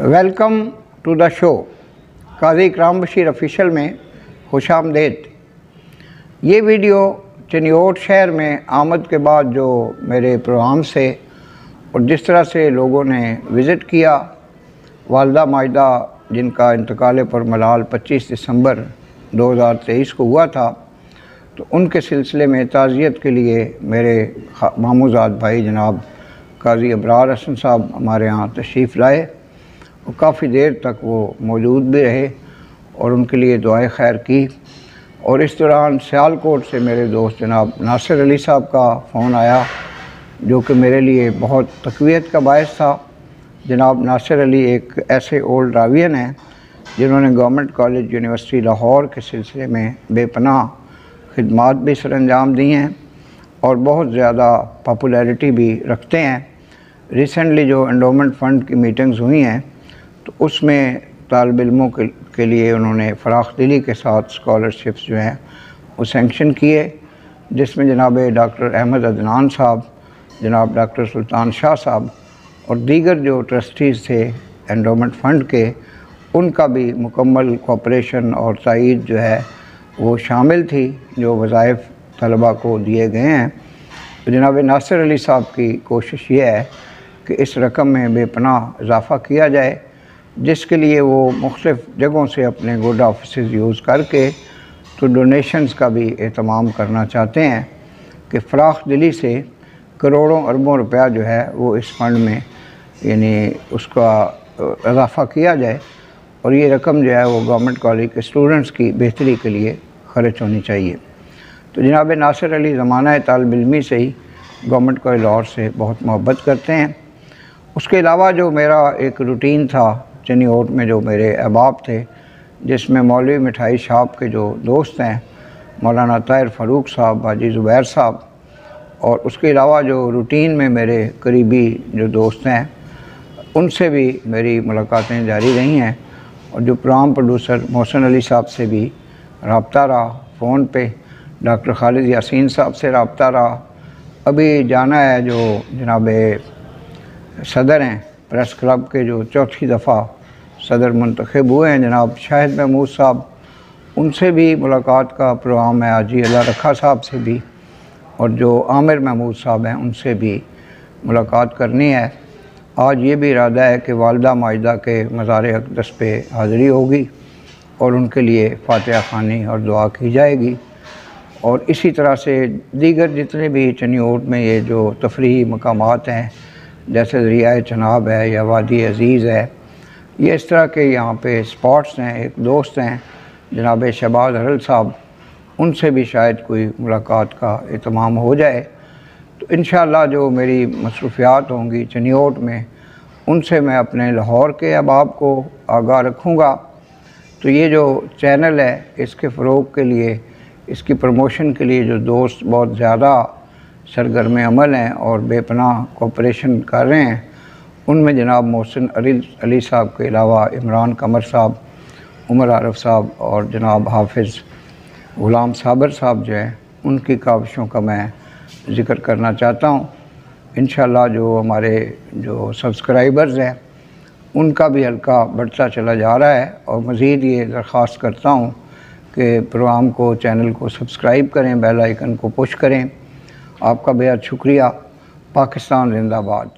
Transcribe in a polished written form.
Welcome to the show. Kazi Ikram Bashir official में खुशामदीद। ये video Chiniot शहर में आमद के बाद जो मेरे प्रोग्राम से और जिस तरह से लोगों ने विज़िट किया, वालदा माजिदा जिनका इंतकाल पर मलाल 25 दिसंबर 2023 को हुआ था, तो उनके सिलसिले में ताज़ियत के लिए मेरे मामूज़ाद भाई जनाब काज़ी अबरार हसन साहब हमारे यहाँ तशरीफ़ लाए और काफ़ी देर तक वो मौजूद भी रहे और उनके लिए दुआए खैर की। और इस दौरान सियालकोट से मेरे दोस्त जनाब नासिर अली साहब का फ़ोन आया, जो कि मेरे लिए बहुत तक़वियत का बायस था। जनाब नासिर अली एक ऐसे ओल्ड रावियन हैं जिन्होंने गवर्नमेंट कॉलेज यूनिवर्सिटी लाहौर के सिलसिले में बेपनाह खिदमात भी सर अंजाम दी हैं और बहुत ज़्यादा पॉपुलैरिटी भी रखते हैं। रिसेंटली जो एंडोमेंट फ़ंड की मीटिंग्स हुई हैं, तो उसमें तालिब इल्मों के लिए उन्होंने फ़राख दिली के साथ स्कॉलरशिप्स जो हैं वो सेंक्शन किए, जिसमें जनाब डॉक्टर अहमद अदनान साहब, जनाब डॉक्टर सुल्तान शाह साहब और दीगर जो ट्रस्टीज़ थे एंडोमेंट फ़ंड के, उनका भी मुकम्मल कोऑपरेशन और तायीद जो है वो शामिल थी, जो वज़ाइफ तलबा को दिए गए हैं। तो जनाब नासिर अली साहब की कोशिश ये है कि इस रकम में बेपनाह इजाफ़ा किया जाए, जिसके लिए वो मुख्तलिफ़ जगहों से अपने गुड ऑफिसेस यूज़ करके तो डोनेशंस का भी एहतमाम करना चाहते हैं कि फ़राख दिली से करोड़ों अरबों रुपया जो है वो इस फ़ंड में यानी उसका इजाफ़ा किया जाए और ये रकम जो है वो गवर्नमेंट कॉलेज के स्टूडेंट्स की बेहतरी के लिए ख़र्च होनी चाहिए। तो जनाब नासिर अली ज़माना तालिब इल्मी से ही गवर्नमेंट कॉलेज लाहौर से बहुत मोहब्बत करते हैं। उसके अलावा जो मेरा एक रूटीन था चिन्योट में, जो मेरे अहबाब थे, जिसमें मौलवी मिठाई शॉप के जो दोस्त हैं मौलाना ताहिर फ़ारूक साहब, हाजी ज़ुबैर साहब, और उसके अलावा जो रूटीन में मेरे करीबी जो दोस्त हैं उनसे भी मेरी मुलाकातें जारी रही हैं और जो प्रोग्राम प्रोड्यूसर मोहसिन अली साहब से भी रब्ता रहा, फ़ोन पे डॉक्टर खालिद यासीन साहब से रब्ता रहा। अभी जाना है जो जनाब सदर हैं प्रेस क्लब के, जो चौथी दफ़ा सदर मुंतखब हुए हैं, जनाब शाहिद महमूद साहब, उनसे भी मुलाकात का प्रोग्राम है। हाजी अल्लाह रखा साहब से भी और जो आमिर महमूद साहब हैं उनसे भी मुलाकात करनी है। आज ये भी इरादा है कि वालदा माजिदा के मज़ार अक़दस पे हाज़िरी होगी और उनके लिए फ़ातिहा ख़वानी और दुआ की जाएगी। और इसी तरह से दीगर जितने भी चिन्योट में ये जो तफरीही मकामात हैं, जैसे दरियाए चनाब है या वादी अज़ीज़ है, ये इस तरह के यहाँ पे स्पॉट्स हैं। एक दोस्त हैं जनाब शहबाज हरल साहब, उनसे भी शायद कोई मुलाकात का एहतमाम हो जाए। तो इंशाअल्लाह जो मेरी मसरूफ़ियात होंगी चिन्योट में, उनसे मैं अपने लाहौर के अहबाब को आगाह रखूँगा। तो ये जो चैनल है, इसके फ़रोग़ के लिए, इसकी प्रमोशन के लिए जो दोस्त बहुत ज़्यादा सरगर्म अमल हैं और बेपनाह कोऑपरेशन कर रहे हैं, उनमें जनाब मोहसिन अली साहब के अलावा इमरान कमर साहब, उमर आरफ साहब और जनाब हाफिज़ ग़ुलाम साबर साहब जो हैं, उनकी काविशों का मैं ज़िक्र करना चाहता हूँ। इंशाअल्लाह जो हमारे जो सब्सक्राइबर्स हैं उनका भी हल्का बढ़ता चला जा रहा है और मज़ीद ये दरख्वास्त करता हूँ कि प्रोग्राम को, चैनल को सब्सक्राइब करें, बेल आइकन को पुश करें। आपका बेहद शुक्रिया। पाकिस्तान जिंदाबाद।